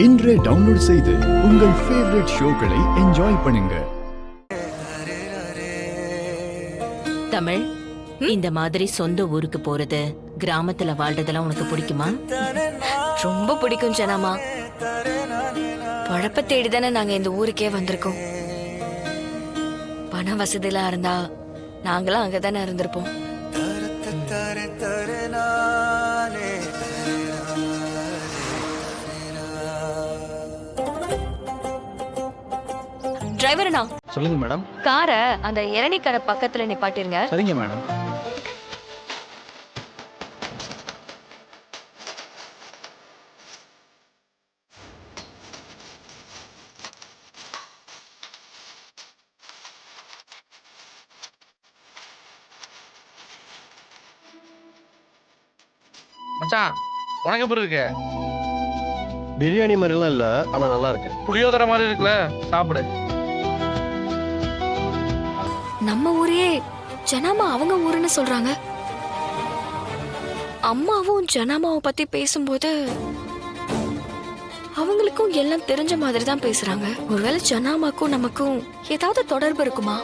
இன்றே டவுன்லோட் செய்து உங்கள் ஃபேவரட் ஷோக்களை என்ஜாய் பண்ணுங்க. தமிழ், இந்த மாதிரி சொந்த ஊருக்கு போறது, கிராமத்துல வாழ்றதெல்லாம் உனக்கு பிடிக்குமா? ரொம்ப பிடிக்கும் ஜனாமா. பழப்ப தேடிதானே நாங்க இந்த ஊருக்கே வந்திருக்கோம். பண வசதிலாம் இருந்தா நாங்களும் அங்கதானே இருந்திருப்போம். டிரைவர்னா சொல்லுங்க மேடம். காரை அந்த இளநீ கடை பக்கத்துல நிப்பாட்டிருங்க. சரிங்க மேடம். மச்சான், உனக்கு எப்படி இருக்கு? பிரியாணி மாதிரிலாம் இல்ல, ஆனா நல்லா இருக்கு. புளியோதரை மாதிரி இருக்குல்ல, சாப்பிடு. நம்ம ஊரையே ஜனாமா அவங்க ஊருன்னு சொல்றாங்க. அம்மாவும் ஜனாமாவை பத்தி பேசும்போது அவங்களுக்கும் எல்லாம் தெரிஞ்ச மாதிரி தான் பேசுறாங்க. ஒருவேளை ஜனாமாக்கும் நமக்கும் ஏதாவது தொடர்பு இருக்குமா?